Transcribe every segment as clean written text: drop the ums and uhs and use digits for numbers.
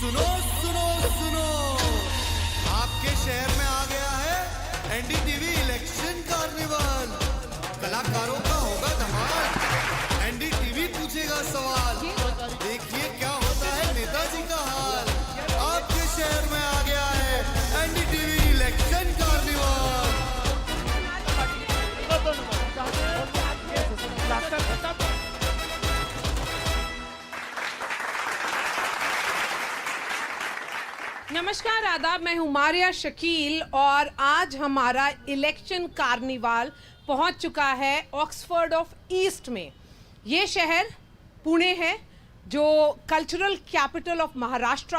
सुनो सुनो सुनो, आपके शहर में आ गया है एनडीटीवी इलेक्शन कार्निवल। कलाकारों का होगा धमाल, एनडीटीवी पूछेगा सवाल, देखिए क्या होता है नेताजी का हाल। आपके शहर में आ गया है एनडीटीवी इलेक्शन कार्निवल। नमस्कार, आदाब। मैं हूं मारिया शकील और आज हमारा इलेक्शन कार्निवाल पहुंच चुका है ऑक्सफोर्ड ऑफ ईस्ट में। ये शहर पुणे है जो कल्चरल कैपिटल ऑफ महाराष्ट्र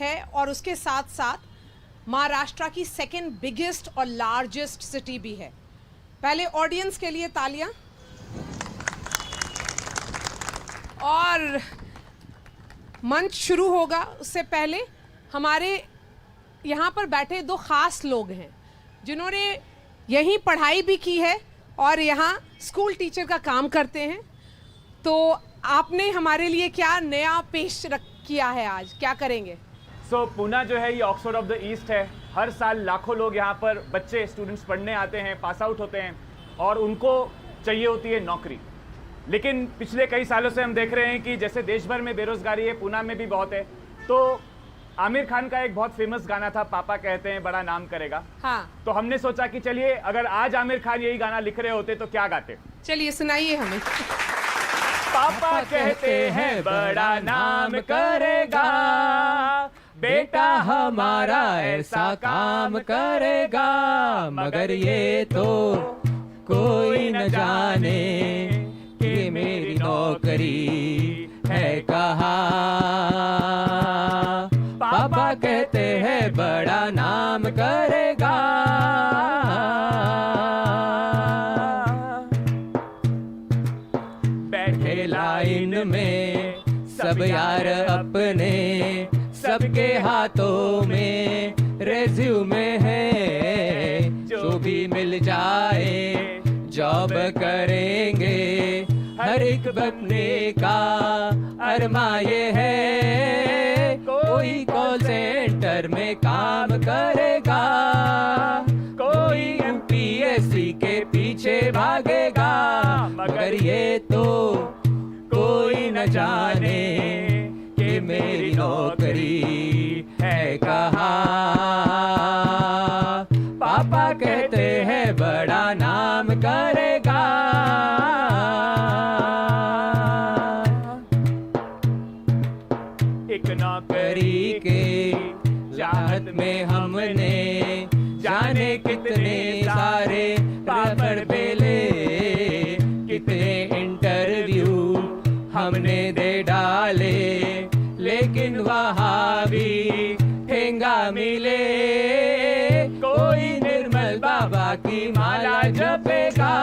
है और उसके साथ साथ महाराष्ट्र की सेकंड बिगेस्ट और लार्जेस्ट सिटी भी है। पहले ऑडियंस के लिए तालियां। और मंच शुरू होगा उससे पहले हमारे यहाँ पर बैठे दो ख़ास लोग हैं जिन्होंने यहीं पढ़ाई भी की है और यहाँ स्कूल टीचर का काम करते हैं। तो आपने हमारे लिए क्या नया पेश किया है, आज क्या करेंगे? पूना जो है ये ऑक्सफोर्ड ऑफ द ईस्ट है। हर साल लाखों लोग यहाँ पर बच्चे स्टूडेंट्स पढ़ने आते हैं, पास आउट होते हैं और उनको चाहिए होती है नौकरी। लेकिन पिछले कई सालों से हम देख रहे हैं कि जैसे देश भर में बेरोजगारी है, पूना में भी बहुत है। तो आमिर खान का एक बहुत फेमस गाना था, पापा कहते हैं बड़ा नाम करेगा। हाँ। तो हमने सोचा कि चलिए अगर आज आमिर खान यही गाना लिख रहे होते तो क्या गाते। चलिए सुनाइए हमें। पापा कहते हैं बड़ा नाम करेगा, बेटा हमारा ऐसा काम करेगा, मगर ये तो कोई न जाने कि मेरी नौकरी है कहाँ। पापा कहते हैं बड़ा नाम करेगा। बैठे लाइन में सब यार अपने, सबके हाथों में रेज्यूमे है। जो भी मिल जाए जॉब करेंगे, हर एक बनने का अरमा ये है। कोई कॉल सेंटर में काम करेगा, कोई यूपीएससी के पीछे भागेगा, मगर ये तो कोई न जाने कि मेरी नौकरी है कहाँ। पापा कहते हैं बड़ा नाम करेगा। एक नौकरी के चाहत में हमने जाने कितने सारे पेपर बेले, कितने इंटरव्यू हमने दे डाले, लेकिन वहाँ भी ठेंगा मिले। कोई निर्मल बाबा की माला जपेगा,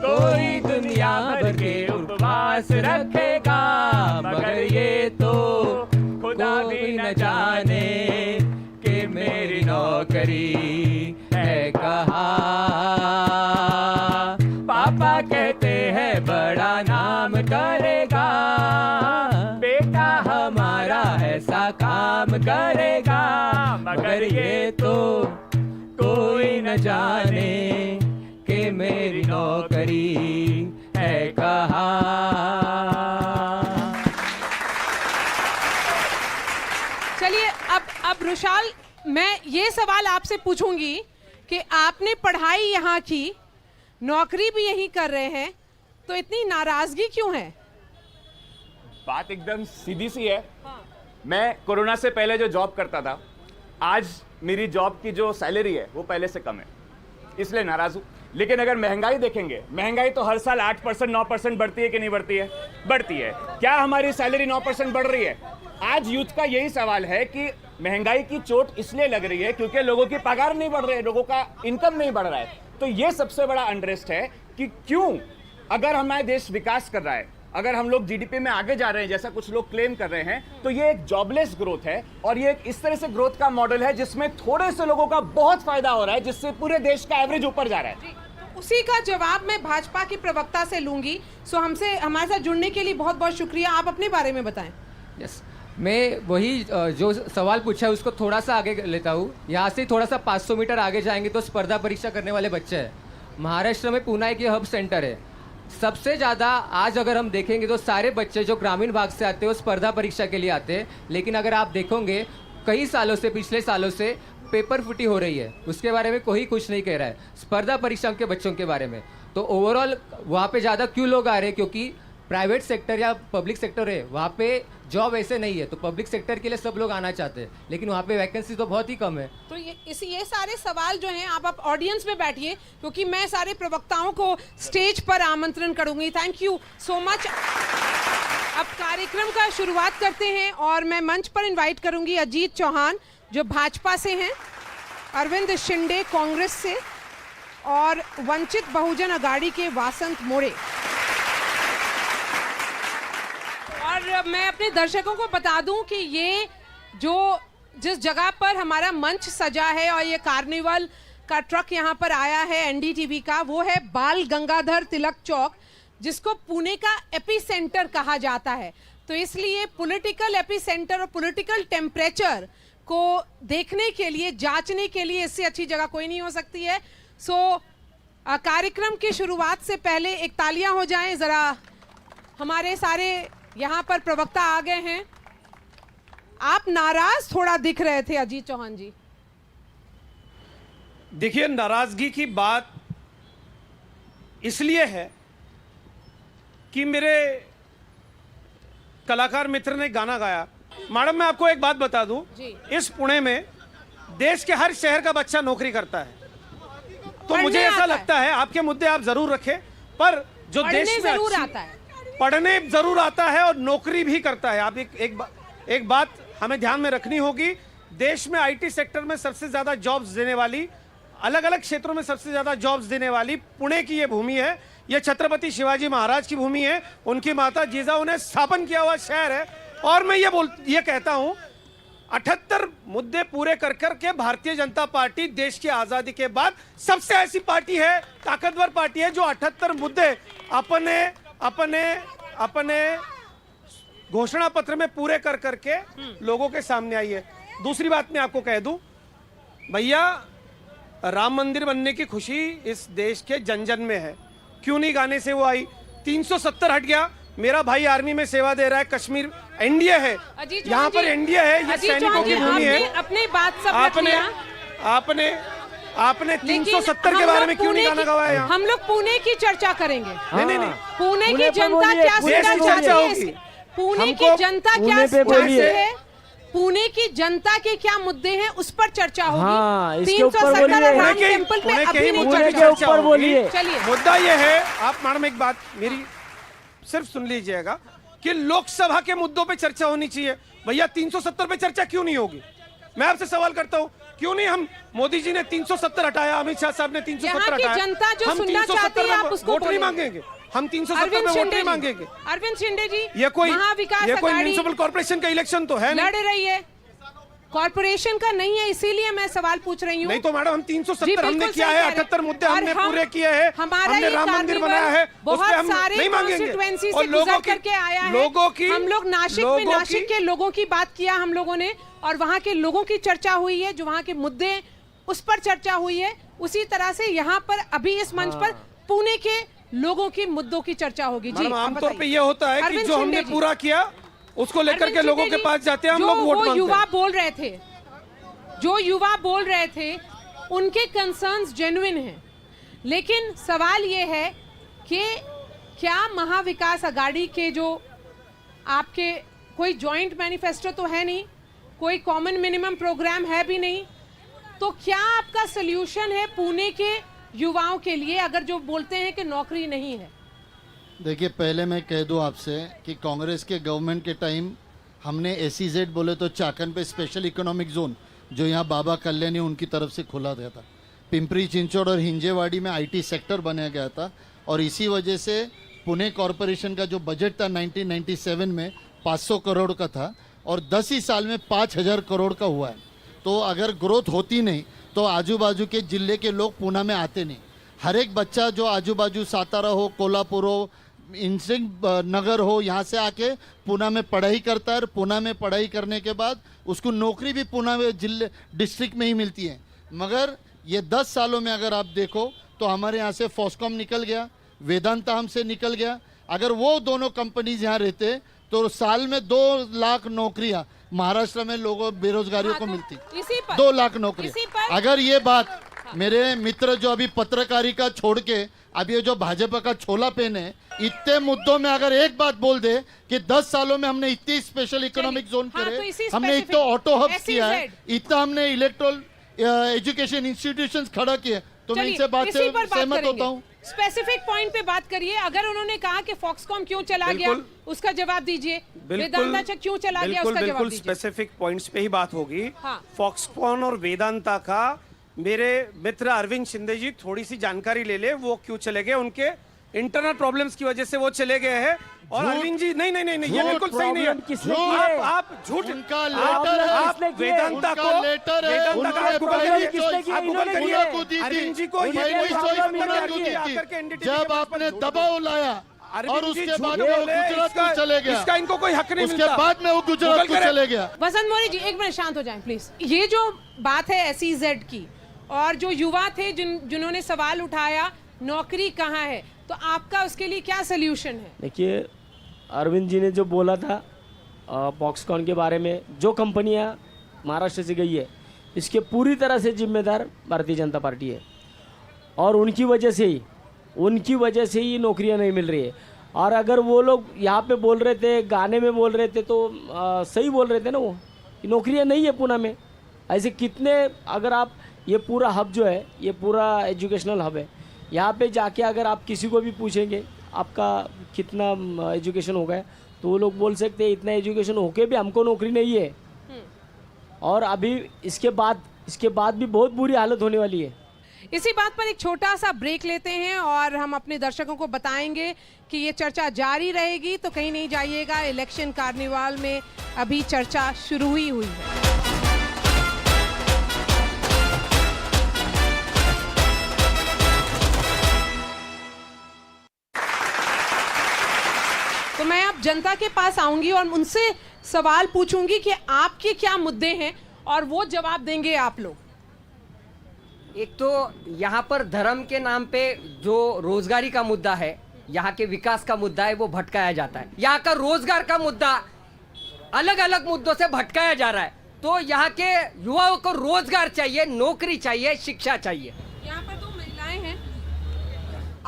कोई दुनिया भर के उपवास रखेगा, मगर ये तो खुदा भी न जाने कि मेरी नौकरी है कहाँ। पापा कहते हैं बड़ा नाम करेगा, बेटा हमारा ऐसा काम करेगा, मगर ये तो कोई न जाने कि मेरी नौकरी है कहाँ। चलिए अब रुशाल, मैं ये सवाल आपसे पूछूंगी कि आपने पढ़ाई यहाँ की, नौकरी भी यहीं कर रहे हैं, तो इतनी नाराजगी क्यों है? बात एकदम सीधी सी है। मैं कोरोना से पहले जो जॉब करता था, आज मेरी जॉब की जो सैलरी है वो पहले से कम है, इसलिए नाराज हूँ। लेकिन अगर महंगाई देखेंगे, महंगाई तो हर साल 8% 9% बढ़ती है कि नहीं बढ़ती है? बढ़ती है। क्या हमारी सैलरी 9% बढ़ रही है? आज यूथ का यही सवाल है कि महंगाई की चोट इसलिए लग रही है क्योंकि लोगों की पगार नहीं बढ़ रही है, लोगों का इनकम नहीं बढ़ रहा है। तो ये सबसे बड़ा अनरेस्ट है कि क्यों, अगर हमारा देश विकास कर रहा है, अगर हम लोग जीडीपी में आगे जा रहे हैं जैसा कुछ लोग क्लेम कर रहे हैं, तो ये एक जॉबलेस ग्रोथ है और ये एक इस तरह से ग्रोथ का मॉडल है जिसमें थोड़े से लोगों का बहुत फायदा हो रहा है, जिससे पूरे देश का एवरेज ऊपर जा रहा है। उसी का जवाब मैं भाजपा की प्रवक्ता से लूंगी। सो हमारे साथ जुड़ने के लिए बहुत बहुत शुक्रिया। आप अपने बारे में बताएं। यस, मैं वही जो सवाल पूछा है उसको थोड़ा सा आगे लेता हूँ। यहाँ से थोड़ा सा 500 मीटर आगे जाएंगे तो स्पर्धा परीक्षा करने वाले बच्चे हैं। महाराष्ट्र में पुणे एक ये हब सेंटर है। सबसे ज़्यादा आज अगर हम देखेंगे तो सारे बच्चे जो ग्रामीण भाग से आते हैं वो स्पर्धा परीक्षा के लिए आते हैं, लेकिन अगर आप देखोगे कई सालों से, पिछले सालों से पेपर फुटी हो रही है, उसके बारे में कोई कुछ नहीं कह रहा है स्पर्धा परीक्षा के बच्चों के बारे में। तो ओवरऑल वहाँ पे ज़्यादा क्यों लोग आ रहे हैं? क्योंकि प्राइवेट सेक्टर या पब्लिक सेक्टर है, वहाँ पे जॉब ऐसे नहीं है, तो पब्लिक सेक्टर के लिए सब लोग आना चाहते हैं, लेकिन वहाँ पे वैकेंसी तो बहुत ही कम है। तो ये सारे सवाल जो हैं आप ऑडियंस में बैठिए, क्योंकि मैं सारे प्रवक्ताओं को स्टेज पर आमंत्रण करूंगी। Thank you so much. अब कार्यक्रम का शुरुआत करते हैं और मैं मंच पर इनवाइट करूंगी अजीत चौहान जो भाजपा से हैं, अरविंद शिंदे कांग्रेस से और वंचित बहुजन अघाड़ी के वासंत मोरे। और मैं अपने दर्शकों को बता दूं कि ये जिस जगह पर हमारा मंच सजा है और ये कार्निवल का ट्रक यहाँ पर आया है एनडीटीवी का, वो है बाल गंगाधर तिलक चौक, जिसको पुणे का एपी सेंटर कहा जाता है। तो इसलिए पॉलिटिकल एपी सेंटर और पॉलिटिकल टेम्परेचर को देखने के लिए, जांचने के लिए इससे अच्छी जगह कोई नहीं हो सकती है। सो कार्यक्रम की शुरुआत से पहले एक तालियां हो जाएं जरा। हमारे सारे यहाँ पर प्रवक्ता आ गए हैं। आप नाराज थोड़ा दिख रहे थे अजीत चौहान जी। देखिए, नाराजगी की बात इसलिए है कि मेरे कलाकार मित्र ने गाना गाया। मैडम, मैं आपको एक बात बता दूं, इस पुणे में देश के हर शहर का बच्चा नौकरी करता है। तो मुझे ऐसा लगता है आपके मुद्दे आप जरूर रखें, पर जो देश में जरूर आता है, पढ़ने जरूर आता है और नौकरी भी करता है। आप एक बात हमें ध्यान में रखनी होगी, देश में आईटी सेक्टर में सबसे ज्यादा जॉब्स देने वाली, अलग अलग क्षेत्रों में सबसे ज्यादा जॉब्स देने वाली पुणे की ये भूमि है। ये छत्रपति शिवाजी महाराज की भूमि है, उनकी माता जिजाऊ ने स्थापन किया हुआ शहर है। और मैं ये कहता हूं, 78 मुद्दे पूरे कर के भारतीय जनता पार्टी देश की आजादी के बाद सबसे ऐसी पार्टी है, ताकतवर पार्टी है, जो 78 मुद्दे अपने घोषणा पत्र में पूरे कर के लोगों के सामने आई है। दूसरी बात मैं आपको कह दूं, भैया, राम मंदिर बनने की खुशी इस देश के जन जन में है। क्यों नहीं गाने से वो आई? 370 हट गया। मेरा भाई आर्मी में सेवा दे रहा है, कश्मीर एनडीए है, यहाँ पर एनडीए है, ये सैनिकों की भूमि है। अपनी बात सब आपने 370 के बारे में क्यों नहीं गाना गवाया? हम लोग पुणे की चर्चा करेंगे। नहीं, पुणे की जनता क्या सुनना चाहती है? पुणे की जनता क्या चाहती है? पुणे की जनता के क्या मुद्दे हैं, उस पर चर्चा होगी। 370 राम टेम्पल पे अभी नहीं चर्चा होगी। चलिए, मुद्दा ये है, आप मैडम एक बात मेरी सिर्फ सुन लीजिएगा कि लोकसभा के मुद्दों पे चर्चा होनी चाहिए। भैया, 370 पे चर्चा क्यों नहीं होगी? मैं आपसे सवाल करता हूँ, क्यों नहीं? हम मोदी जी ने 370 हटाया, अमित शाह साहब ने 370 हटाया, जनता जो सुनना चाहती है आप उसको वोट नहीं मांगेंगे। हम 370 में वोट नहीं मांगेंगे। अरविंद शिंदे जी, ये कोई महाविकास म्युनिसिपल कॉर्पोरेशन का इलेक्शन तो है, लड़ रही है, कॉर्पोरेशन का नहीं है, इसीलिए मैं सवाल पूछ रही हूँ। नहीं तो मैडम, हम 370 हमने किया है, 78 मुद्दे हमने पूरे किए हैं, हमने राम मंदिर बनाया है, बहुत सारे नहीं मांगेंगे। और लोगों करके आया है, हम लोग नासिक के लोगों की बात किया हम लोगों ने, और वहाँ के लोगों की चर्चा हुई है, जो वहाँ के मुद्दे उस पर चर्चा हुई है। उसी तरह से यहाँ पर अभी इस मंच पर पुणे के लोगों की मुद्दों की चर्चा होगी। जी, आमतौर पे ये होता है कि जो हमने पूरा किया उसको लेकर के लोगों के पास जाते हैं, हम लोग वोट मांगते हैं। युवा बोल रहे थे, उनके कंसर्न्स जेन्युइन हैं, लेकिन सवाल ये है कि क्या महाविकास अघाड़ी के जो आपके कोई जॉइंट मैनिफेस्टो तो है नहीं, कोई कॉमन मिनिमम प्रोग्राम है भी नहीं, तो क्या आपका सोल्यूशन है पुणे के युवाओं के लिए, अगर जो बोलते हैं कि नौकरी नहीं है? देखिए, पहले मैं कह दूं आपसे कि कांग्रेस के गवर्नमेंट के टाइम हमने SEZ बोले तो चाकन पे स्पेशल इकोनॉमिक जोन, जो यहाँ बाबा कल्याणी उनकी तरफ से खोला गया था। पिंपरी चिंचवड़ और हिंजेवाड़ी में IT सेक्टर बनाया गया था, और इसी वजह से पुणे कॉरपोरेशन का जो बजट था 1997 में 500 करोड़ का था, और 10 ही साल में 5000 करोड़ का हुआ है। तो अगर ग्रोथ होती नहीं तो आजू बाजू के जिले के लोग पुणे में आते नहीं। हर एक बच्चा जो आजू बाजू सातारा हो, कोल्हापुर हो, इंसिंग नगर हो, यहाँ से आके पूना में पढ़ाई करता है और पूना में पढ़ाई करने के बाद उसको नौकरी भी पूना में जिले डिस्ट्रिक्ट में ही मिलती है। मगर ये 10 सालों में अगर आप देखो तो हमारे यहाँ से फॉस्कॉम निकल गया, वेदांता हमसे निकल गया। अगर वो दोनों कंपनीज यहाँ रहते तो साल में 2 लाख नौकरियाँ महाराष्ट्र में लोगों बेरोजगारियों को मिलती। इसी पर 2 लाख इसी नौकरी। पर अगर ये बात मेरे मित्र जो अभी पत्रकारिता छोड़ के अब ये जो भाजपा का छोला पहने, इतने मुद्दों में अगर एक बात बोल दे कि 10 सालों में हमने इतनी स्पेशल इकोनॉमिक जोन हाँ, करे, तो इसी हमने specific इतना ऑटो हब्स किया है, SEZ इतना हमने इलेक्ट्रल एजुकेशन इंस्टीट्यूशंस खड़ा किए, तो मैं इनसे बात से सहमत होता हूँ। स्पेसिफिक पॉइंट पे बात करिए। अगर उन्होंने कहा कि फॉक्सकॉम क्यों चला गया, उसका जवाब दीजिए। वेदांता क्यों चला गया, उसका जवाब दीजिए। स्पेसिफिक पॉइंट्स पे ही बात होगी। हाँ। फॉक्सकॉन और वेदांता का मेरे मित्र अरविंद शिंदे जी थोड़ी सी जानकारी ले ले, वो क्यों चले गए। उनके इंटरनल प्रॉब्लम्स की वजह से वो चले गए हैं। और अरविंद जी नहीं नहीं नहीं नहीं, ये बिल्कुल सही नहीं है। आप झूठ, उनका लेटर है, आप वेदांता को लेटर है, वेदांता का आप गूगल करिए, आप गूगल करिए। अरविंद जी को ये जब आपने दबाव लाया और उसके बाद वो गुजरात को चले गया, इसका इनको कोई हक नहीं उसके मिलता। बाद में वो गुजरात को चले गया। वसंत मौर्य जी एक मिनट शांत हो जाएं प्लीज। ये जो बात है SEZ की, और जो युवा थे जिन्होंने सवाल उठाया नौकरी कहाँ है, तो आपका उसके लिए क्या सोल्यूशन है? देखिए, अरविंद जी ने जो बोला था फॉक्सकॉन के बारे में, जो कंपनियां महाराष्ट्र से गई है, इसके पूरी तरह से जिम्मेदार भारतीय जनता पार्टी है। और उनकी वजह से ही नौकरियां नहीं मिल रही है। और अगर वो लोग यहाँ पे बोल रहे थे, गाने में बोल रहे थे, तो सही बोल रहे थे ना, वो नौकरियां नहीं है पुणे में। ऐसे कितने, अगर आप ये पूरा हब जो है, ये पूरा एजुकेशनल हब है, यहाँ पे जाके अगर आप किसी को भी पूछेंगे आपका कितना एजुकेशन हो गया, तो वो लोग बोल सकते हैं इतना एजुकेशन होके भी हमको नौकरी नहीं है। और अभी इसके बाद भी बहुत बुरी हालत होने वाली है। इसी बात पर एक छोटा सा ब्रेक लेते हैं और हम अपने दर्शकों को बताएंगे कि ये चर्चा जारी रहेगी, तो कहीं नहीं जाइएगा। इलेक्शन कार्निवाल में अभी चर्चा शुरू ही हुई है। तो मैं अब जनता के पास आऊंगी और उनसे सवाल पूछूंगी कि आपके क्या मुद्दे हैं, और वो जवाब देंगे आप लोग। एक तो यहाँ पर धर्म के नाम पे जो रोजगारी का मुद्दा है, यहाँ के विकास का मुद्दा है, वो भटकाया जाता है। यहाँ का रोजगार का मुद्दा अलग अलग मुद्दों से भटकाया जा रहा है। तो यहाँ के युवाओं को रोजगार चाहिए, नौकरी चाहिए, शिक्षा चाहिए। यहाँ पर 2 महिलाएं हैं।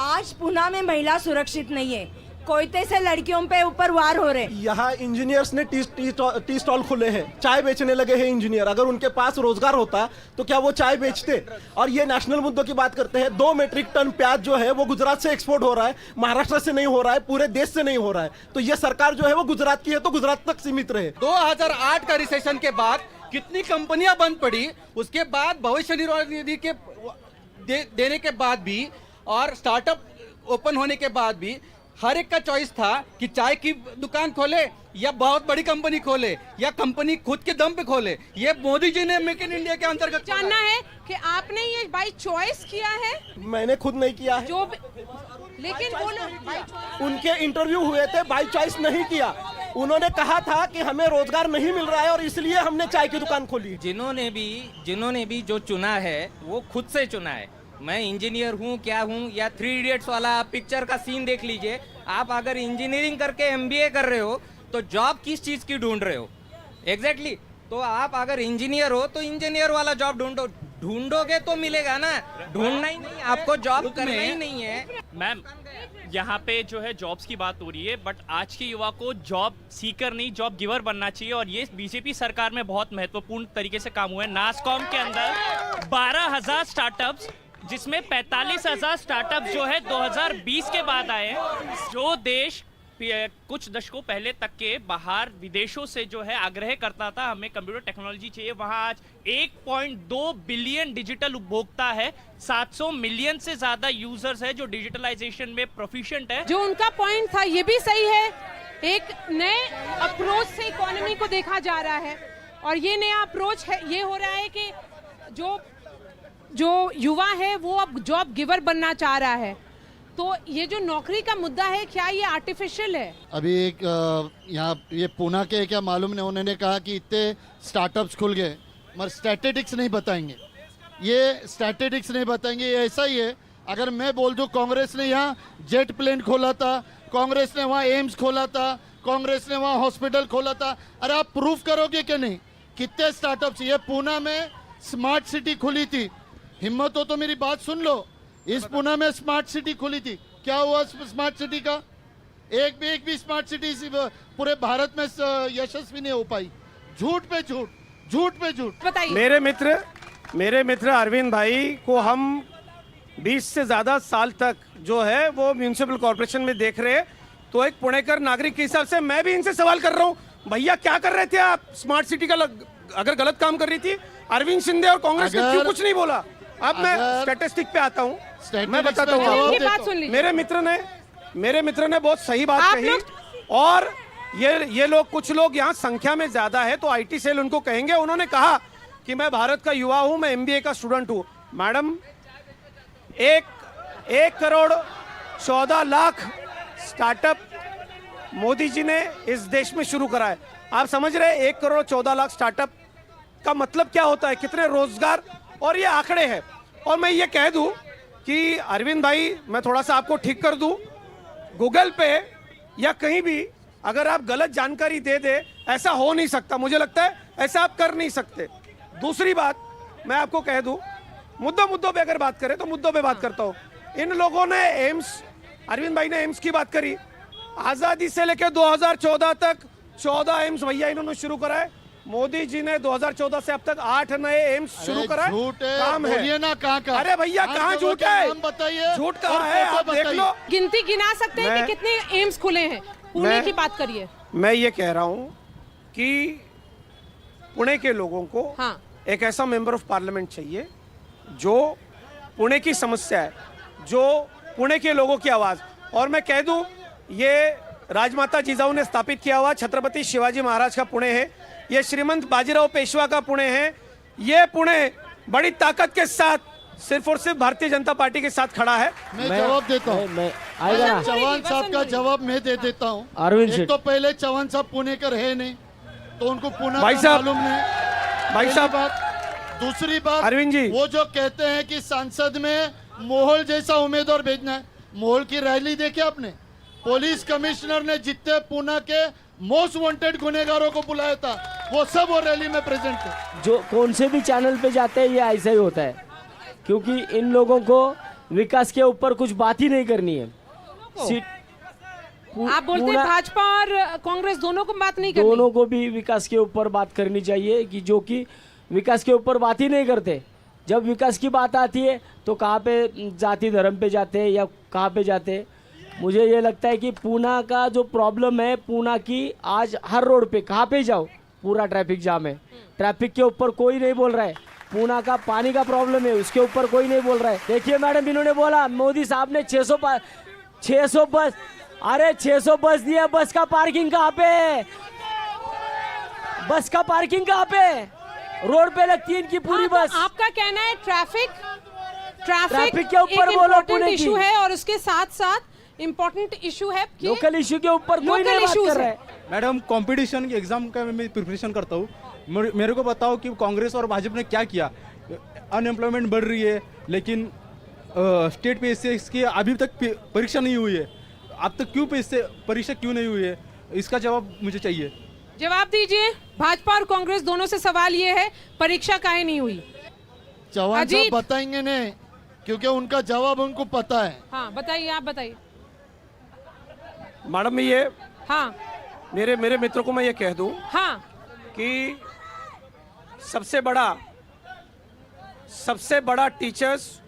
आज पुणे में महिला सुरक्षित नहीं है। कोयते से लड़कियों पे ऊपर वार हो रहे। यहाँ इंजीनियर्स ने टी स्टॉल खुले हैं, चाय बेचने लगे हैं इंजीनियर। अगर उनके पास रोजगार होता तो क्या वो चाय बेचते? और ये नेशनल मुद्दों की बात करते हैं। 2 मीट्रिक टन प्याज जो है वो गुजरात से एक्सपोर्ट हो रहा है, महाराष्ट्र से नहीं हो रहा है, पूरे देश से नहीं हो रहा है। तो ये सरकार जो है वो गुजरात की है, तो गुजरात तक सीमित रहे। 2008 का रिसेशन के बाद कितनी कंपनियां बंद पड़ी, उसके बाद भविष्य निर्वाह निधि के देने के बाद भी और स्टार्टअप ओपन होने के बाद भी हर एक का चॉइस था कि चाय की दुकान खोले या बहुत बड़ी कंपनी खोले या कंपनी खुद के दम पे खोले। ये मोदी जी ने मेक इन इंडिया के अंतर्गत जानना है कि आपने ये बाई चॉइस किया है। मैंने खुद नहीं किया है, जो लेकिन वो लोग उनके इंटरव्यू हुए थे, बाई चॉइस नहीं किया। उन्होंने कहा था कि हमें रोजगार नहीं मिल रहा है और इसलिए हमने चाय की दुकान खोली। जिन्होंने भी जो चुना है वो खुद से चुना है। मैं इंजीनियर हूँ क्या हूँ, या 3 इडियट्स वाला पिक्चर का सीन देख लीजिए। आप अगर इंजीनियरिंग करके MBA कर रहे हो तो जॉब किस चीज की ढूंढ रहे हो? एग्जैक्टली। तो आप अगर इंजीनियर हो तो इंजीनियर वाला जॉब ढूंढोगे तो मिलेगा ना। ढूंढना ही नहीं, आपको जॉब करना ही नहीं है। मैम, यहाँ पे जो है जॉब्स की बात हो रही है, बट आज के युवा को जॉब सीकर नहीं जॉब गिवर बनना चाहिए। और ये बीजेपी सरकार में बहुत महत्वपूर्ण तरीके से काम हुआ है। नासकॉम के अंदर 12,000 स्टार्टअप्स, जिसमें 45,000 स्टार्टअप जो है 2020 के बाद आए हैं। जो देश कुछ दशकों पहले तक के बाहर विदेशों से जो है आग्रह करता था हमें कंप्यूटर टेक्नोलॉजी चाहिए, वहां आज 1.2 बिलियन डिजिटल उपभोक्ता है। 700 मिलियन से ज्यादा यूजर्स है जो डिजिटलाइजेशन में प्रोफिशिएंट है। जो उनका पॉइंट था ये भी सही है। एक नए अप्रोच से इकोनॉमी को देखा जा रहा है, और ये नया अप्रोच है, ये हो रहा है कि जो युवा है वो अब जॉब गिवर बनना चाह रहा है। तो ये जो नौकरी का मुद्दा है, क्या ये आर्टिफिशियल है? अभी एक यहाँ ये पूना के क्या मालूम नहीं, उन्होंने कहा कि इतने स्टार्टअप्स खुल गए, मगर स्टैटिस्टिक्स नहीं बताएंगे। ये स्टैटिस्टिक्स नहीं बताएंगे, ये ऐसा ही है। अगर मैं बोल दूं कांग्रेस ने यहाँ जेट प्लेन खोला था, कांग्रेस ने वहाँ एम्स खोला था, कांग्रेस ने वहाँ हॉस्पिटल खोला था, अरे आप प्रूफ करोगे कि नहीं? कितने स्टार्टअप्स? ये पूना में स्मार्ट सिटी खुली थी, हिम्मत हो तो मेरी बात सुन लो। इस पूना में स्मार्ट सिटी खुली थी, क्या हुआ स्मार्ट सिटी का? एक भी स्मार्ट सिटी पूरे भारत में यशस्वी नहीं हो पाई। झूठ पे झूठ, झूठ पे झूठ। बताइए। मेरे मित्र अरविंद भाई को हम 20 से ज़्यादा साल तक जो है वो म्यूनिसिपल कॉर्पोरेशन में देख रहे हैं, तो एक पुणेकर नागरिक के हिसाब से मैं भी इनसे सवाल कर रहा हूँ, भैया क्या कर रहे थे आप? स्मार्ट सिटी का अगर गलत काम कर रही थी, अरविंद शिंदे और कांग्रेस ने क्यों कुछ नहीं बोला? अब मैं स्टैटिस्टिक पे आता हूँ, मैं बताता हूँ। मेरे मित्र ने बहुत सही बात कही। और ये लोग, कुछ लोग यहाँ संख्या में ज्यादा है तो आईटी सेल उनको कहेंगे। उन्होंने कहा कि मैं भारत का युवा हूँ, मैं एमबीए का स्टूडेंट हूँ। मैडम, 1 करोड़ 14 लाख स्टार्टअप मोदी जी ने इस देश में शुरू करा है। आप समझ रहे हैं 1 करोड़ 14 लाख स्टार्टअप का मतलब क्या होता है, कितने रोजगार? और ये आंकड़े हैं। और मैं ये कह दूं कि अरविंद भाई, मैं थोड़ा सा आपको ठीक कर दूं, गूगल पे या कहीं भी अगर आप गलत जानकारी दे दे, ऐसा हो नहीं सकता। मुझे लगता है ऐसा आप कर नहीं सकते। दूसरी बात मैं आपको कह दूं, मुद्दों पे अगर बात करें तो मुद्दों पे बात करता हूं। इन लोगों ने एम्स, अरविंद भाई ने एम्स की बात करी, आजादी से लेकर 2014 तक 14 एम्स भैया इन्होंने शुरू कराए। मोदी जी ने 2014 से अब तक 8 नए एम्स शुरू कराए। झूठ है, काम है। बोलिए ना कहाँ का? अरे भैया कहाँ झूठ है? बताइए, झूठ कहाँ है? आप देख लो। गिनती गिना सकते हैं कि कितने एम्स खुले हैं? पुणे की बात करिए। मैं ये कह रहा हूँ कि पुणे के लोगों को एक ऐसा मेंबर ऑफ पार्लियामेंट चाहिए जो पुणे की समस्या है, जो पुणे के लोगों की आवाज। और मैं कह दूं, ये राजमाता जिजाऊ ने स्थापित किया हुआ छत्रपति शिवाजी महाराज का पुणे है, ये श्रीमंत बाजीराव पेशवा का पुणे है। ये पुणे बड़ी ताकत के साथ सिर्फ और सिर्फ भारतीय जनता पार्टी के साथ खड़ा है। मैं जवाब देता हूँ। चौहान साहब का जवाब मैं दे देता हूँ। एक तो पहले चौहान साहब पुणेकर है नहीं, तो उनको पुणे मालूम नहीं। भाई साहब, दूसरी बात, अरविंद जी, वो जो कहते हैं कि संसद में मोहल जैसा उम्मीदवार भेजना है, मोहल की रैली देखी आपने? पुलिस कमिश्नर ने जितने पुणे के मोस्ट वांटेड गुनेगारों को बुलाया था, वो सब वो रैली में प्रेजेंट थे। जो कौन से भी चैनल पे जाते हैं ये ऐसा ही होता है, क्योंकि इन लोगों को विकास के ऊपर कुछ बात ही नहीं करनी है। आप बोलते हैं भाजपा और कांग्रेस दोनों को बात नहीं करनी? दोनों को भी विकास के ऊपर बात करनी चाहिए, कि जो कि विकास के ऊपर बात ही नहीं करते। जब विकास की बात आती है तो कहाँ पे जाति धर्म पे जाते हैं या कहाँ पे जाते हैं। मुझे ये लगता है कि पूना का जो प्रॉब्लम है, पूना की आज हर रोड पे कहाँ पे जाओ पूरा ट्रैफिक जाम है। ट्रैफिक के ऊपर कोई नहीं बोल रहा है। पूना का पानी का प्रॉब्लम है, उसके ऊपर कोई नहीं बोल रहा है। देखिए मैडम, इन्होंने बोला मोदी साहब ने 600 बस, अरे 600 बस दिया, बस का पार्किंग कहाँ पे? बस का पार्किंग कहाँ पे? रोड पे लगती है इनकी पूरी बस। तो आपका कहना है ट्रैफिक के ऊपर बोलो, पुणे की इशू है और उसके साथ साथ इम्पोर्टेंट इशू है कि लोकल इशू के ऊपर कोई नहीं बात कर रहा है। मैडम, कंपटीशन की एग्जाम का मैं प्रिपरेशन करता हूँ। मेरे को बताओ कि कांग्रेस और भाजपा ने क्या किया। अनएम्प्लॉयमेंट बढ़ रही है, लेकिन स्टेट पे इसकी अभी तक परीक्षा नहीं हुई है। अब तक क्यों परीक्षा क्यों नहीं हुई है? इसका जवाब मुझे चाहिए। जवाब दीजिए। भाजपा और कांग्रेस दोनों से सवाल ये है, परीक्षा काहे नहीं हुई? चौहान साहब बताएंगे नहीं, क्योंकि उनका जवाब उनको पता है। हाँ बताइए, आप बताइए। मैडम, ये हाँ मेरे मित्रों को मैं ये कह दूं कि सबसे बड़ा टीचर्स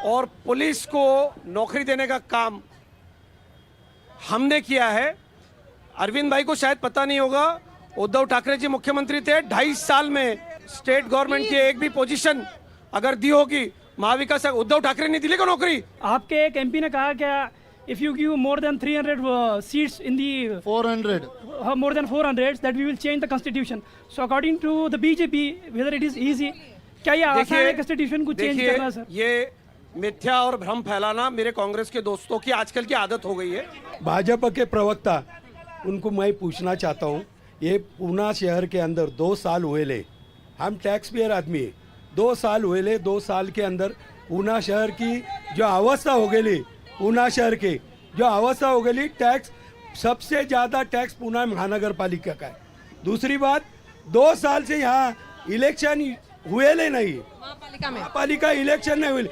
और पुलिस को नौकरी देने का काम हमने किया है। अरविंद भाई को शायद पता नहीं होगा, उद्धव ठाकरे जी मुख्यमंत्री थे, 2.5 साल में स्टेट गवर्नमेंट की एक भी पोजीशन अगर दी होगी महाविकास, उद्धव ठाकरे ने दिली को नौकरी। आपके एक एमपी ने कहा क्या, if you give more than 300 seats in the 400 more than 400 that we will change the constitution. So according to the BJP, whether it is easy, क्या ये आसान है constitution को change करना? सर, मिथ्या और भ्रम फैलाना मेरे कांग्रेस के दोस्तों की आजकल की आदत हो गई है। भाजपा के प्रवक्ता उनको मैं पूछना चाहता हूँ, ये पूना शहर के अंदर 2 साल हुए ले, हम टैक्स पेयर आदमी है, 2 साल हुए ले, 2 साल के अंदर पूना शहर की जो अवस्था हो गई, पूना शहर की जो अवस्था हो गई, टैक्स सबसे ज़्यादा टैक्स पूना महानगर पालिका का है। दूसरी बात, 2 साल से यहाँ इलेक्शन हुए ले नहीं, महापालिका इलेक्शन नहीं हुए।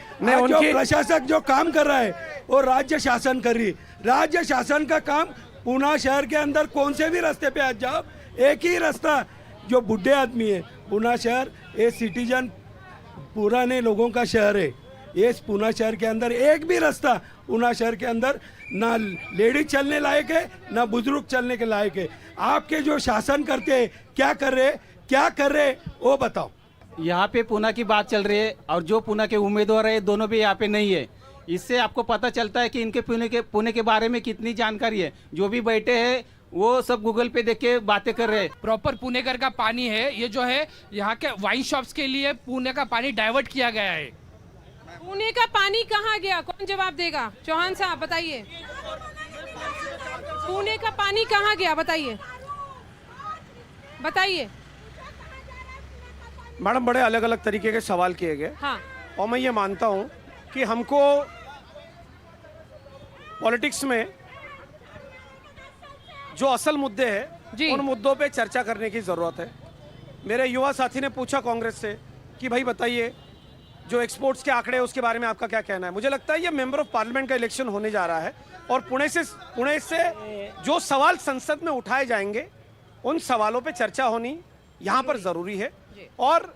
जो प्रशासक जो काम कर रहा है वो राज्य शासन कर रही है। राज्य शासन का काम पूना शहर के अंदर कौन से भी रास्ते पे आ जाओ, एक ही रास्ता, जो बुढ़े आदमी है, पूना शहर ये सिटीजन पुराने लोगों का शहर है। ये पूना शहर के अंदर एक भी रास्ता पूना शहर के अंदर ना लेडीज चलने लायक है ना बुजुर्ग चलने के लायक है। आपके जो शासन करते हैं क्या कर रहे वो बताओ। यहाँ पे पूना की बात चल रही है और जो पूना के उम्मीदवार है दोनों भी यहाँ पे नहीं है। इससे आपको पता चलता है कि इनके पुणे के बारे में कितनी जानकारी है। जो भी बैठे हैं वो सब गूगल पे देख के बातें कर रहे हैं। प्रॉपर पुणेकर का पानी है, ये जो है यहाँ के वाइन शॉप्स के लिए पुणे का पानी डाइवर्ट किया गया है। पुणे का पानी कहाँ गया, कौन जवाब देगा? चौहान साहब बताइए, पुणे का पानी कहाँ गया, बताइए बताइए। मैडम, बड़े अलग अलग तरीके के सवाल किए गए। हाँ। और मैं ये मानता हूं कि हमको पॉलिटिक्स में जो असल मुद्दे हैं उन मुद्दों पे चर्चा करने की जरूरत है। मेरे युवा साथी ने पूछा कांग्रेस से कि भाई बताइए जो एक्सपोर्ट्स के आंकड़े हैं उसके बारे में आपका क्या कहना है। मुझे लगता है ये मेंबर ऑफ पार्लियामेंट का इलेक्शन होने जा रहा है और पुणे से जो सवाल संसद में उठाए जाएंगे उन सवालों पे चर्चा होनी यहाँ पर जरूरी है। और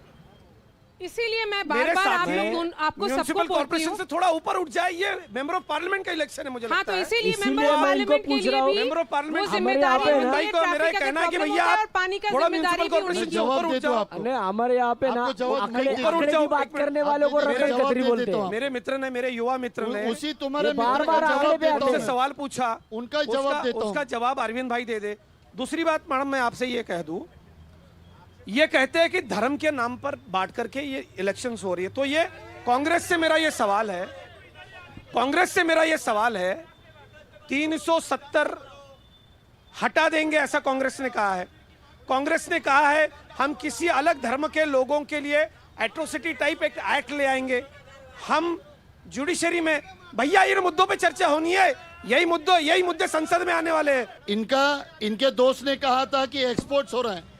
इसीलिए मैं बार-बार आपको सबको कॉर्पोरेशन से थोड़ा ऊपर उठ जाए, ये मेंबर ऑफ पार्लियामेंट का इलेक्शन है। मुझे लगता है इसीलिए मेंबर ऑफ पार्लियामेंट के लिए भी मेंबर ऑफ पार्लियामेंट जिम्मेदारी भाई को मेरा कहना है कि भैया और पानी का थोड़ा जिम्मेदारी म्युनिसिपल कॉर्पोरेशन से ऊपर उठ जाओ। हमारे यहाँ पे ना आंकड़े की बात करने वालों को रखड़ी बोलते हैं। मेरे मित्र ने, मेरे युवा मित्र ने उसी तुम्हारे बार-बार सवाल पूछा, उनका जवाब देता हूं। उसका जवाब अरविंद भाई दे दे। दूसरी बात मैडम, मैं आपसे ये कह दूं, ये कहते हैं कि धर्म के नाम पर बांट करके ये इलेक्शंस हो रही है। तो ये कांग्रेस से मेरा ये सवाल है, 370 हटा देंगे ऐसा कांग्रेस ने कहा है। कांग्रेस ने कहा है हम किसी अलग धर्म के लोगों के लिए एट्रोसिटी टाइप एक एक्ट ले आएंगे। हम जुडिशरी में, भैया इन मुद्दों पे चर्चा होनी है। यही मुद्दे संसद में आने वाले हैं। इनके दोस्त ने कहा था कि एक्सपोर्ट्स हो रहे हैं।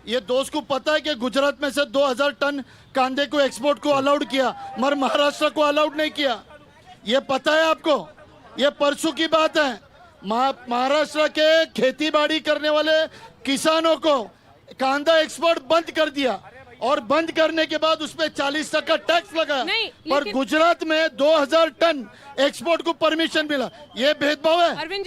ये दोस्त को पता है कि गुजरात में से 2000 टन कांदे को एक्सपोर्ट को अलाउड किया मगर महाराष्ट्र को अलाउड नहीं किया। ये पता है आपको? ये परसों की बात है। महाराष्ट्र के खेती बाड़ी करने वाले किसानों को कांदा एक्सपोर्ट बंद कर दिया और बंद करने के बाद उसपे 40% टैक्स लगाया, पर गुजरात में 2000 टन एक्सपोर्ट को परमिशन मिला। ये भेदभाव है। अरविंद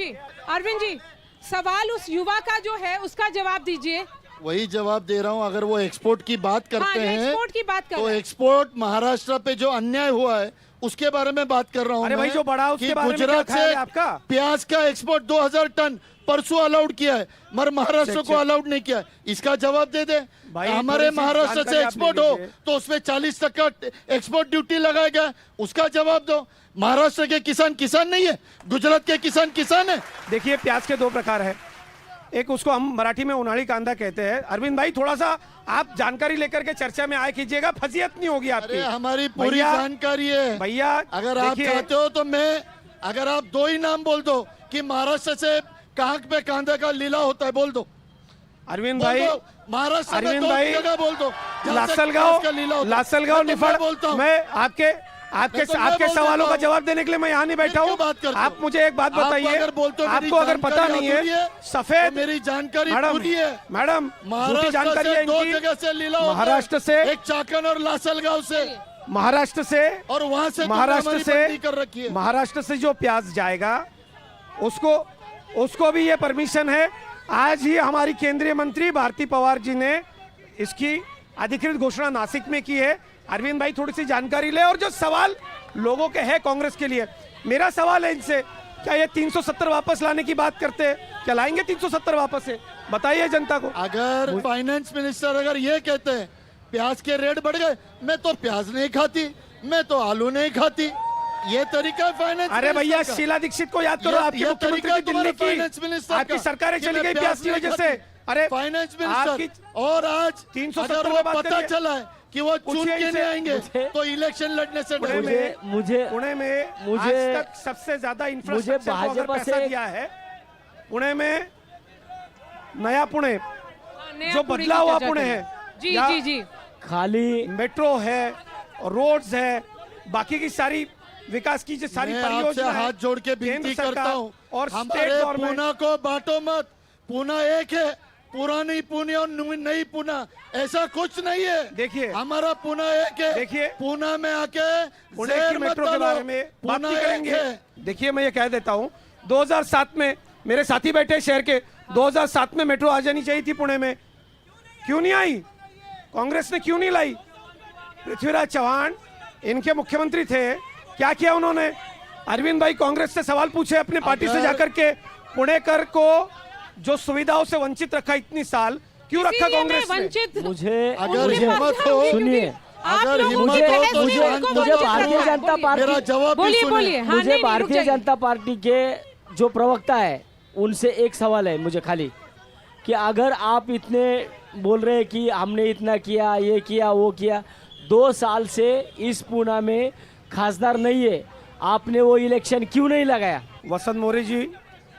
जी सवाल उस युवा का जो है उसका जवाब दीजिए। वही जवाब दे रहा हूं। अगर वो एक्सपोर्ट की बात करते हैं एक्सपोर्ट की बात तो एक्सपोर्ट महाराष्ट्र पे जो अन्याय हुआ है उसके बारे में बात कर रहा हूं। अरे भाई जो बढ़ा उसके बारे में गुजरात से आपका प्याज का एक्सपोर्ट 2000 टन परसों अलाउड किया है मगर महाराष्ट्र को अलाउड नहीं किया। इसका जवाब दे दे। हमारे महाराष्ट्र से एक्सपोर्ट हो तो उसमें 40% एक्सपोर्ट ड्यूटी लगाया गया, उसका जवाब दो। महाराष्ट्र के किसान नहीं है, गुजरात के किसान है। देखिए, प्याज के 2 प्रकार है। एक उसको हम मराठी में उन्हाड़ी कांदा कहते हैं। अरविंद भाई थोड़ा सा आप जानकारी लेकर के चर्चा में आए कीजिएगा, फजीयत नहीं होगी आपकी। हमारी पूरी जानकारी है भैया। अगर आप चाहते हो तो अगर आप 2 ही नाम बोल दो कि महाराष्ट्र से कहाँ पे कांदा का लीला होता है, बोल दो। अरविंद भाई, महाराष्ट्र में 2 जगह बोल दो। लासलगांव निफाड़। मैं आपके सवालों का जवाब देने के लिए मैं यहाँ नहीं बैठा हूँ। आप मुझे एक बात बताइए, आपको अगर पता नहीं है सफेद, मेरी जानकारी पूरी है मैडम, जानकारी है 2 जगह से लीला होता है। महाराष्ट्र से, एक चाकन और लासलगांव से, महाराष्ट्र से, और वहां से महाराष्ट्र से जो प्याज जाएगा उसको भी ये परमिशन है। आज ही हमारी केंद्रीय मंत्री भारती पवार जी ने इसकी अधिकृत घोषणा नासिक में की है। अरविंद भाई थोड़ी सी जानकारी ले। और जो सवाल लोगों के हैं कांग्रेस के लिए, मेरा सवाल है इनसे, क्या ये 370 वापस लाने की बात करते हैं? क्या लाएंगे 370 वापस से? बताइए जनता को। अगर फाइनेंस मिनिस्टर अगर ये कहते हैं प्याज के रेट बढ़ गए, मैं तो प्याज नहीं खाती, मैं तो आलू नहीं खाती, ये तरीका है फाइनेंस अरे भैया मिनिस्टर का। शीला दीक्षित को याद करो, ये- आपकी ये मुख्यमंत्री तरीका थी दिल्ली तुम्हारा फाइनेंस की, मिनिस्टर आपकी का। सरकारें कि चली मैं गई प्याज प्याज की नहीं वजह खाती। से। अरे फाइनेंस आपकी मिनिस्टर, और आज 370 अगर पे वो बात पता करिए। चला है कि वो चुन पूछिए के इनसे। नहीं आएंगे मुझे- तो इलेक्शन लड़ने से पुणे डरेंगे। में मुझे पुणे में मुझे- आज तक सबसे ज्यादा इंफ्रास्ट्रक्चर को अगर भाजपा पैसा से- दिया है पुणे में, नया पुणे नया जो पुणे बदला की हुआ चर्चा पुणे करें। है, जी या जी जी खाली मेट्रो है, रोड्स है, बाकी की सारी विकास की जो सारी मैं आपसे परियोजना हाथ जोड़ के केंद्र विनती सरकार करता हूँ और स्टेट हमारे गवर्नमेंट, पूना को बांटो मत। पूना एक है, पुरानी पुणे और नई पूना, ऐसा कुछ नहीं है। देखिए हमारा पूना एक है। देखिए पूना में आके पुणे शेर की मत मेट्रो के डालो। बारे में बात पूना नहीं एक करेंगे। है। देखिए मैं ये कह देता हूँ, 2007 में मेरे साथी बैठे हैं शहर के, 2007 में मेट्रो आ जानी चाहिए थी पुणे में, क्यों नहीं आई? कांग्रेस ने क्यों नहीं लाई? पृथ्वीराज चौहान इनके मुख्यमंत्री थे, क्या किया उन्होंने? अरविंद भाई कांग्रेस से सवाल पूछे अपने पार्टी से जाकर के, पुणेकर को जो सुविधाओं से वंचित रखा इतनी साल, क्यों रखा इसीलिए मैं कांग्रेस ने? वंचित मुझे अगर उनके पास हिम्मत था, हो, क्योंकि सुनिए, आप अगर लोगों हिम्मत की हो बहस तो में शांत उनको हो मुझे वंचित जाओ। भारतीय रखा है। जनता बोलिए। पार्टी मेरा जवाब भी बोलिए सुनिए। बोलिए। हाँ, मुझे नहीं, नहीं, रुक भारतीय जाइए। जनता पार्टी के जो प्रवक्ता है उनसे एक सवाल है मुझे खाली, कि अगर आप इतने बोल रहे हैं कि हमने इतना किया, ये किया, वो किया, 2 साल से इस पूना में खासदार नहीं है, आपने वो इलेक्शन क्यों नहीं लगाया? वसंत मोरे जी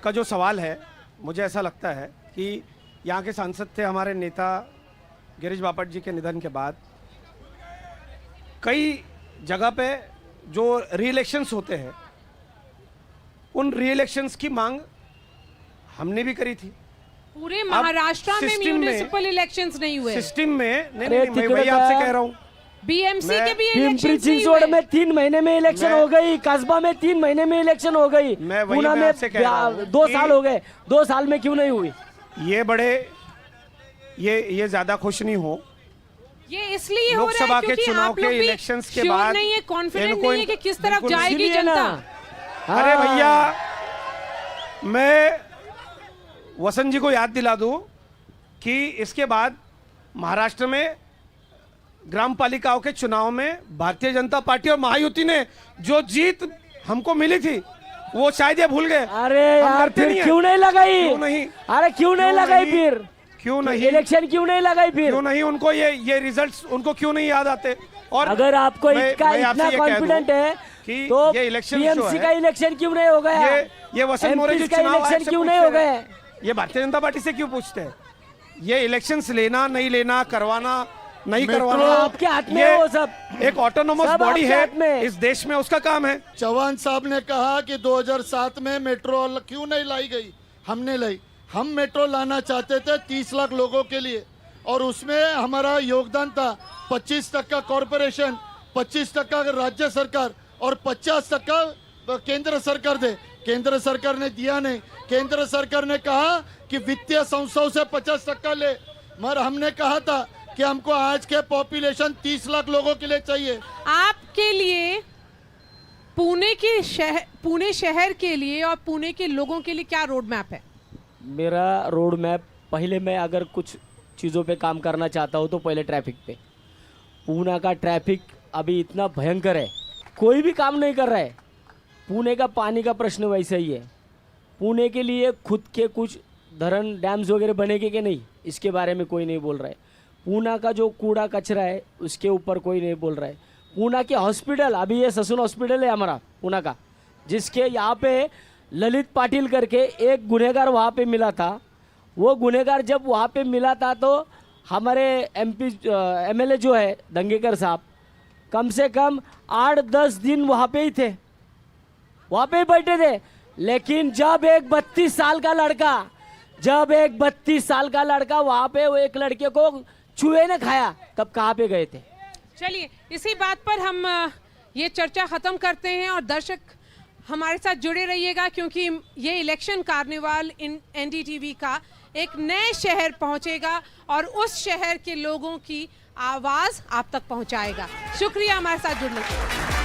का जो सवाल है, मुझे ऐसा लगता है कि यहाँ के सांसद थे हमारे नेता गिरीश बापट जी के निधन के बाद, कई जगह पे जो री इलेक्शंस होते हैं, उन री इलेक्शंस की मांग हमने भी करी थी। पूरे महाराष्ट्र में सिस्टम में- म्यूनिसिपल इलेक्शंस नहीं हुए। सिस्टम में नहीं अरे नहीं मैं तिकडे वही आपसे का- कह रहा हूँ। बीएमसी मैं- के भी पिंपरी इलेक्शंस नहीं चिंचवड़ हुए। में 3 महीने में इलेक्शन मैं- हो गई, कस्बा में 3 महीने में इलेक्शन हो गई, मैं वही पूना मैं में आपसे कह रहा हूँ 2 कि- साल हो गए, 2 साल में क्यों नहीं हुई? ये बड़े ये ज्यादा खुश नहीं हो। ये इसलिए हो रहा लोकसभा है के क्योंकि चुनाव आप के लोग भी इलेक्शंस के sure बाद नहीं है, कॉन्फिडेंट इनको नहीं है कि किस तरफ बिल्कुल जाएगी इसलिए ना। जनता। अरे हाँ। भैया, मैं वसंत जी को याद दिला दूं कि इसके बाद महाराष्ट्र में ग्राम पालिकाओं के चुनाव में भारतीय जनता पार्टी और महायुति ने जो जीत हमको मिली थी, वो शायद ये भूल गए। अरे हम यार डरते फिर नहीं हैं। क्यों नहीं लगाई? क्यों नहीं? अरे क्यों नहीं क्यों लगाई नहीं? फिर? क्यों नहीं? इलेक्शन क्यों नहीं लगाई फिर? क्यों नहीं? उनको ये रिजल्ट्स उनको क्यों नहीं याद आते? और अगर आपको मैं इतना आपसे इतना ये कह दूं कॉन्फिडेंट है कि तो ये इलेक्शन जो पीएमसी है, का इलेक्शन क्यों नहीं हो गया? ये वसंत मोरे जी MPs का चुनाव आयोग इलेक्शन से क्यों नहीं हो पूछते गए? हैं। ये भारतीय जनता पार्टी से क्यों पूछते हैं? ये इलेक्शंस लेना नहीं लेना, करवाना नहीं मेट्रो करवाना आपके हाथ में ये है वो सब। एक ऑटोनोमस सब बॉडी आपके है हाथ में। इस देश में, उसका काम है। चौहान साहब ने कहा कि 2007 में मेट्रो क्यों नहीं लाई गई, हमने लाई। हम मेट्रो लाना चाहते थे 30 लाख लोगों के लिए, और उसमें हमारा योगदान था 25% कॉरपोरेशन, 25% राज्य सरकार और 50% केंद्र सरकार दे। केंद्र सरकार ने दिया नहीं। केंद्र सरकार ने कहा कि वित्तीय संस्थाओं से 50% ले, मगर हमने कहा था कि हमको आज के पॉपुलेशन 30 लाख लोगों के लिए चाहिए। आपके लिए पुणे शहर के लिए और पुणे के लोगों के लिए क्या रोड मैप है? मेरा रोड मैप, पहले मैं अगर कुछ चीज़ों पे काम करना चाहता हूँ तो पहले ट्रैफिक पे। पूना का ट्रैफिक अभी इतना भयंकर है, कोई भी काम नहीं कर रहा है। पुणे का पानी का प्रश्न वैसा ही है। पुणे के लिए खुद के कुछ धरण डैम्स वगैरह बनेंगे कि नहीं, इसके बारे में कोई नहीं बोल रहा है। पूना का जो कूड़ा कचरा है उसके ऊपर कोई नहीं बोल रहा है। पूना के हॉस्पिटल, अभी ये ससुन हॉस्पिटल है हमारा पूना का, जिसके यहाँ पे ललित पाटिल करके एक गुनहगार वहाँ पे मिला था। वो गुनहगार जब वहाँ पे मिला था तो हमारे MLA जो है दंगेकर साहब कम से कम 8-10 दिन वहाँ पे ही थे, वहाँ पे ही बैठे थे। लेकिन जब एक 32 साल का लड़का वहाँ पे वो एक लड़के को चूहे ने खाया, तब कहाँ पे गए थे? चलिए इसी बात पर हम ये चर्चा खत्म करते हैं और दर्शक हमारे साथ जुड़े रहिएगा, क्योंकि ये इलेक्शन कार्निवाल इन NDTV का एक नए शहर पहुंचेगा और उस शहर के लोगों की आवाज़ आप तक पहुंचाएगा। शुक्रिया हमारे साथ जुड़ने के लिए।